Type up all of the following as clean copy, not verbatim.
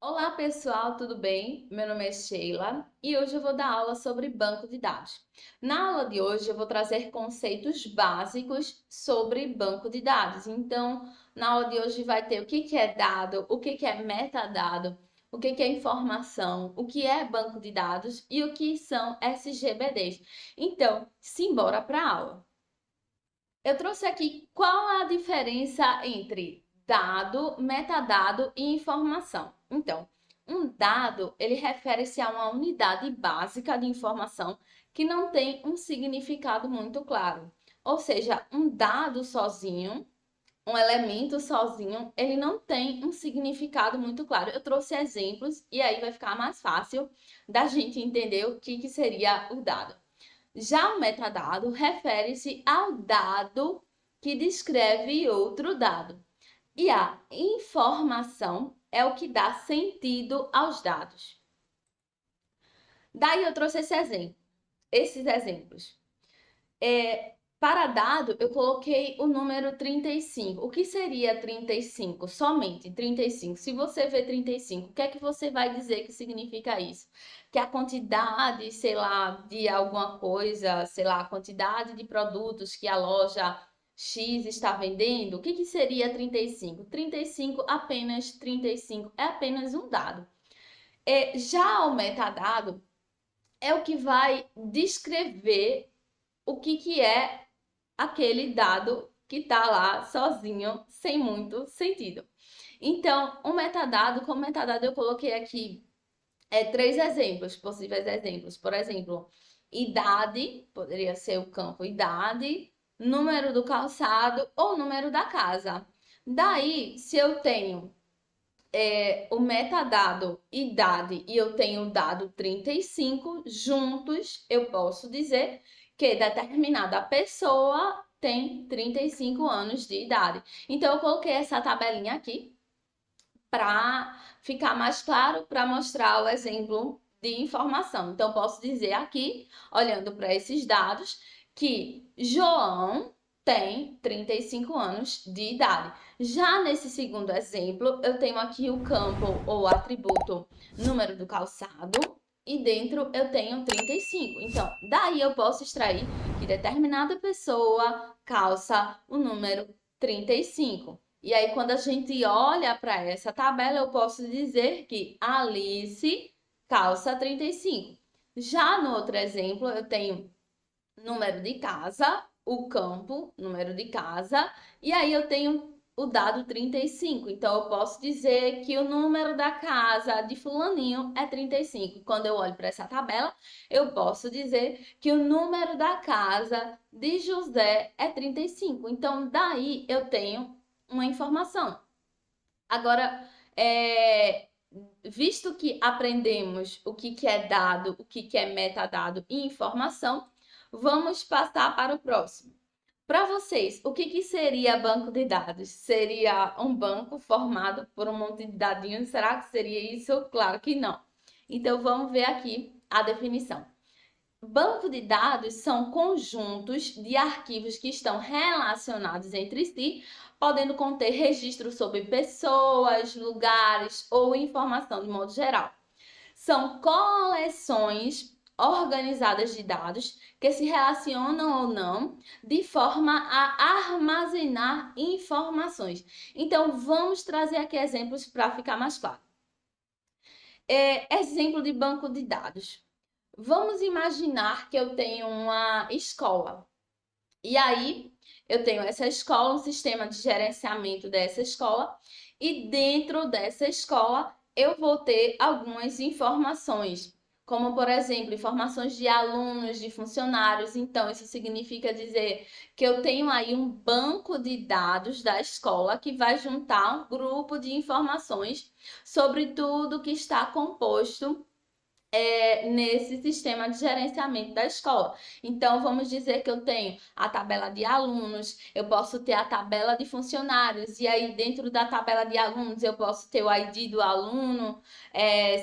Olá pessoal, tudo bem? Meu nome é Sheila e hoje eu vou dar aula sobre banco de dados. Na aula de hoje eu vou trazer conceitos básicos sobre banco de dados. Então, na aula de hoje vai ter o que é dado, o que é metadado, o que é informação, o que é banco de dados e o que são SGBDs. Então, simbora para a aula. Eu trouxe aqui qual a diferença entre dado, metadado e informação. Então, um dado, ele refere-se a uma unidade básica de informação que não tem um significado muito claro. Ou seja, um dado sozinho, um elemento sozinho, ele não tem um significado muito claro. Eu trouxe exemplos e aí vai ficar mais fácil da gente entender o que seria o dado. Já o metadado refere-se ao dado que descreve outro dado. E a informação é o que dá sentido aos dados. Daí eu trouxe esses exemplos. Para dado, eu coloquei o número 35. O que seria 35? Somente 35. Se você vê 35, o que é que você vai dizer que significa isso? Que a quantidade, sei lá, de alguma coisa, sei lá, a quantidade de produtos que a loja X está vendendo, o que seria 35? 35, apenas 35, é apenas um dado. Já o metadado é o que vai descrever o que é aquele dado que está lá sozinho, sem muito sentido. Então, o metadado, como metadado, eu coloquei aqui três exemplos, possíveis exemplos. Por exemplo, idade, poderia ser o campo idade, número do calçado ou número da casa. Daí, se eu tenho o metadado idade e eu tenho o dado 35, juntos eu posso dizer que determinada pessoa tem 35 anos de idade. Então, eu coloquei essa tabelinha aqui para ficar mais claro, para mostrar o exemplo de informação. Então, posso dizer aqui, olhando para esses dados, que João tem 35 anos de idade. Já nesse segundo exemplo, eu tenho aqui o campo ou atributo número do calçado e dentro eu tenho 35. Então, daí eu posso extrair que determinada pessoa calça o número 35. E aí, quando a gente olha para essa tabela, eu posso dizer que Alice calça 35. Já no outro exemplo, eu tenho número de casa, o campo, número de casa, e aí eu tenho o dado 35. Então, eu posso dizer que o número da casa de fulaninho é 35. Quando eu olho para essa tabela, eu posso dizer que o número da casa de José é 35. Então, daí eu tenho uma informação. Agora, visto que aprendemos o que é dado, o que é metadado e informação, vamos passar para o próximo. Para vocês, o que seria banco de dados? Seria um banco formado por um monte de dadinhos? Será que seria isso? Claro que não. Então, vamos ver aqui a definição. Banco de dados são conjuntos de arquivos que estão relacionados entre si, podendo conter registros sobre pessoas, lugares ou informação de modo geral. São coleções organizadas de dados que se relacionam ou não de forma a armazenar informações. Então, vamos trazer aqui exemplos para ficar mais claro. Exemplo de banco de dados. Vamos imaginar que eu tenho uma escola. E aí, eu tenho essa escola, um sistema de gerenciamento dessa escola, e dentro dessa escola eu vou ter algumas informações, como, por exemplo, informações de alunos, de funcionários. Então, isso significa dizer que eu tenho aí um banco de dados da escola que vai juntar um grupo de informações sobre tudo que está composto nesse sistema de gerenciamento da escola. Então, vamos dizer que eu tenho a tabela de alunos, eu posso ter a tabela de funcionários, e aí dentro da tabela de alunos eu posso ter o ID do aluno,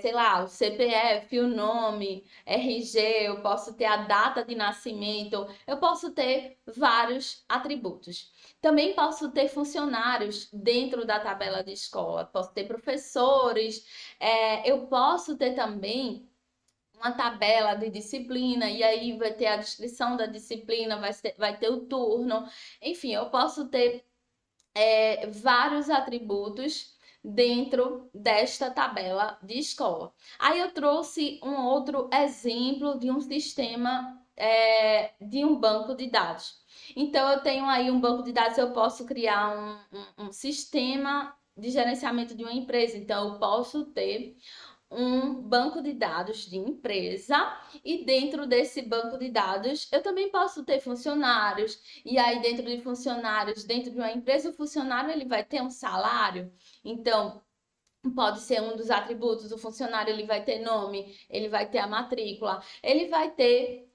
sei lá, o CPF, o nome, RG, eu posso ter a data de nascimento, eu posso ter vários atributos. Também posso ter funcionários dentro da tabela de escola, posso ter professores, eu posso ter também uma tabela de disciplina, e aí vai ter a descrição da disciplina, vai ter o turno, enfim, eu posso ter vários atributos dentro desta tabela de escola. Aí eu trouxe um outro exemplo de um sistema de um banco de dados. Então, eu tenho aí um banco de dados, eu posso criar um sistema de gerenciamento de uma empresa. Então, eu posso ter um banco de dados de empresa e dentro desse banco de dados eu também posso ter funcionários e aí dentro de funcionários, dentro de uma empresa, o funcionário ele vai ter um salário, então pode ser um dos atributos, o funcionário ele vai ter nome, ele vai ter a matrícula, ele vai ter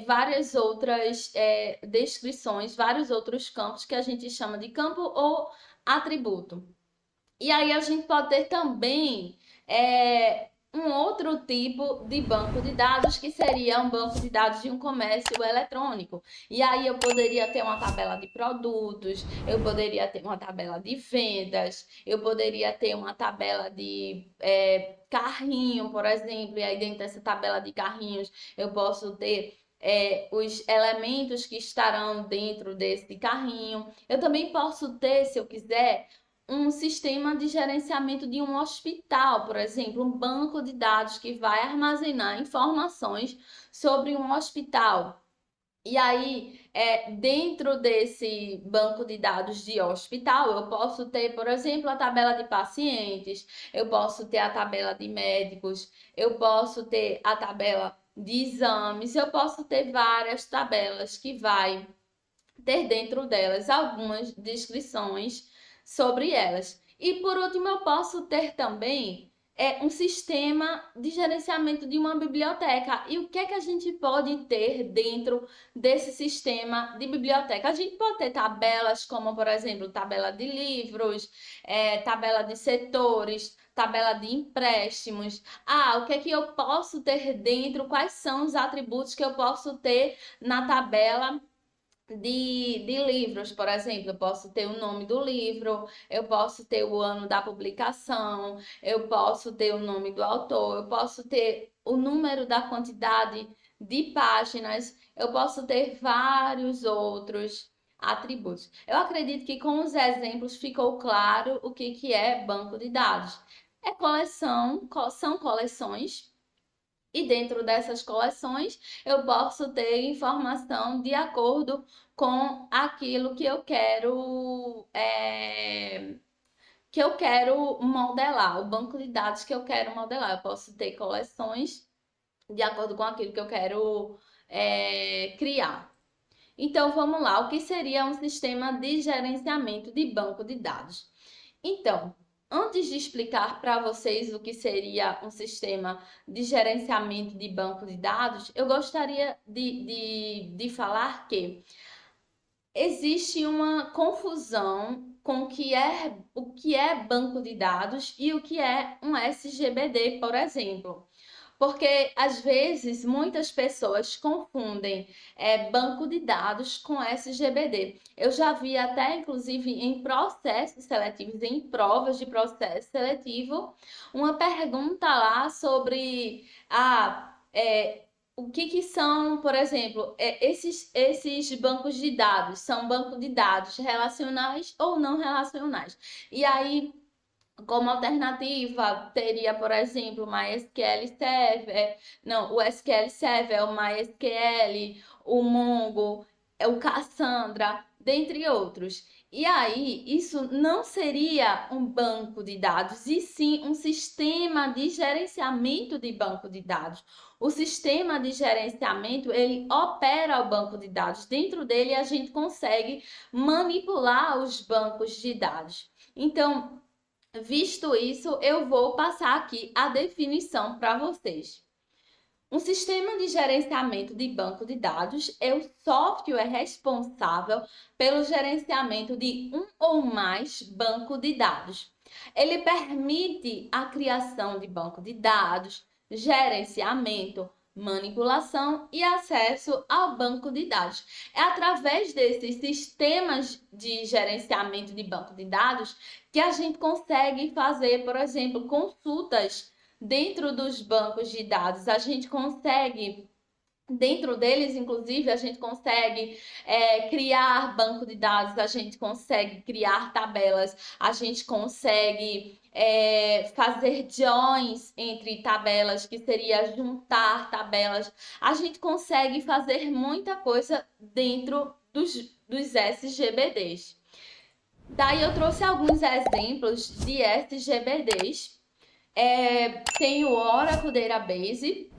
várias outras descrições, vários outros campos que a gente chama de campo ou atributo. E aí a gente pode ter também um outro tipo de banco de dados, que seria um banco de dados de um comércio eletrônico. E aí eu poderia ter uma tabela de produtos, eu poderia ter uma tabela de vendas, eu poderia ter uma tabela de carrinho, por exemplo, e aí dentro dessa tabela de carrinhos eu posso ter os elementos que estarão dentro desse carrinho. Eu também posso ter, se eu quiser, um sistema de gerenciamento de um hospital, por exemplo, um banco de dados que vai armazenar informações sobre um hospital. E aí, dentro desse banco de dados de hospital, eu posso ter, por exemplo, a tabela de pacientes, eu posso ter a tabela de médicos, eu posso ter a tabela de exames, eu posso ter várias tabelas que vai ter dentro delas algumas descrições sobre elas. E por último, eu posso ter também um sistema de gerenciamento de uma biblioteca. E o que é que a gente pode ter dentro desse sistema de biblioteca? A gente pode ter tabelas como, por exemplo, tabela de livros, tabela de setores, tabela de empréstimos. O que é que eu posso ter dentro? Quais são os atributos que eu posso ter na tabela de livros, por exemplo, eu posso ter o nome do livro, eu posso ter o ano da publicação, eu posso ter o nome do autor, eu posso ter o número da quantidade de páginas, eu posso ter vários outros atributos. Eu acredito que com os exemplos ficou claro o que é banco de dados. São coleções e dentro dessas coleções eu posso ter informação de acordo com aquilo que eu quero modelar, o banco de dados que eu quero modelar. Eu posso ter coleções de acordo com aquilo que eu quero criar. Então vamos lá, o que seria um sistema de gerenciamento de banco de dados? Então, antes de explicar para vocês o que seria um sistema de gerenciamento de banco de dados, eu gostaria de falar que existe uma confusão com o que é banco de dados e o que é um SGBD, por exemplo. Porque às vezes muitas pessoas confundem banco de dados com SGBD. Eu já vi até, inclusive, em processos seletivos, em provas de processo seletivo, uma pergunta lá sobre o que são, por exemplo, esses bancos de dados. São bancos de dados relacionais ou não relacionais? E aí como alternativa, teria, por exemplo, MySQL Server, não, o SQL Server, o MySQL, o Mongo, o Cassandra, dentre outros. E aí, isso não seria um banco de dados, e sim um sistema de gerenciamento de banco de dados. O sistema de gerenciamento, ele opera o banco de dados. Dentro dele, a gente consegue manipular os bancos de dados. Então, visto isso, eu vou passar aqui a definição para vocês. Um sistema de gerenciamento de banco de dados é o software responsável pelo gerenciamento de um ou mais banco de dados. Ele permite a criação de banco de dados, gerenciamento, manipulação e acesso ao banco de dados. É através desses sistemas de gerenciamento de banco de dados que a gente consegue fazer, por exemplo, consultas dentro dos bancos de dados. A gente consegue dentro deles, inclusive, a gente consegue criar banco de dados, a gente consegue criar tabelas, a gente consegue fazer joins entre tabelas, que seria juntar tabelas. A gente consegue fazer muita coisa dentro dos SGBDs. Daí eu trouxe alguns exemplos de SGBDs. Tem o Oracle Database,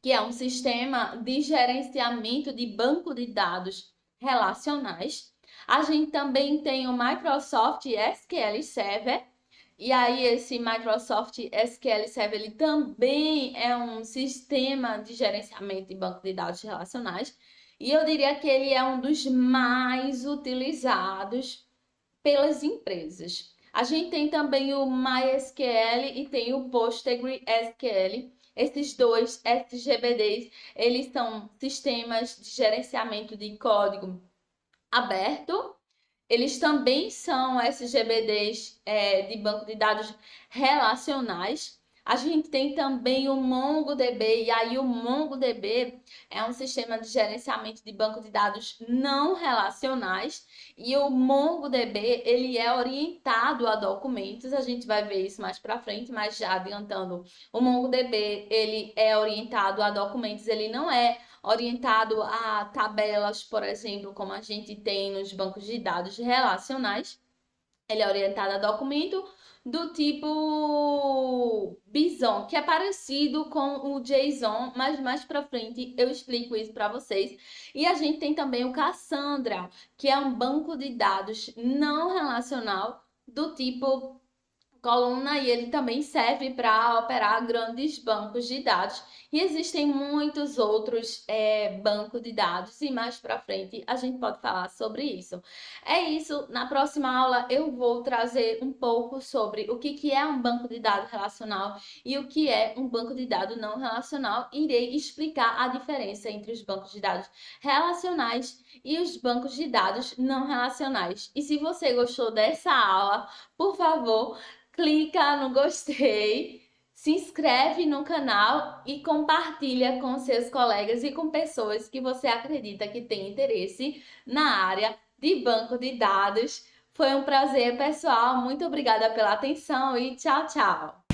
que é um sistema de gerenciamento de banco de dados relacionais. A gente também tem o Microsoft SQL Server, e aí esse Microsoft SQL Server ele também é um sistema de gerenciamento de banco de dados relacionais, e eu diria que ele é um dos mais utilizados pelas empresas. A gente tem também o MySQL e tem o PostgreSQL. Esses dois SGBDs, eles são sistemas de gerenciamento de código aberto. Eles também são SGBDs de banco de dados relacionais. A gente tem também o MongoDB, e aí o MongoDB é um sistema de gerenciamento de banco de dados não relacionais, e o MongoDB, ele é orientado a documentos, a gente vai ver isso mais para frente, mas já adiantando, o MongoDB, ele é orientado a documentos, ele não é orientado a tabelas, por exemplo, como a gente tem nos bancos de dados relacionais. Ele é orientado a documento do tipo Bison, que é parecido com o JSON, mas mais para frente eu explico isso para vocês. E a gente tem também o Cassandra, que é um banco de dados não relacional do tipo coluna, e ele também serve para operar grandes bancos de dados. E existem muitos outros bancos de dados, e mais para frente a gente pode falar sobre isso. É isso, na próxima aula eu vou trazer um pouco sobre o que é um banco de dados relacional e o que é um banco de dados não relacional. Irei explicar a diferença entre os bancos de dados relacionais e os bancos de dados não relacionais. E se você gostou dessa aula, por favor, clica no gostei, se inscreve no canal e compartilha com seus colegas e com pessoas que você acredita que tem interesse na área de banco de dados. Foi um prazer, pessoal. Muito obrigada pela atenção e tchau, tchau.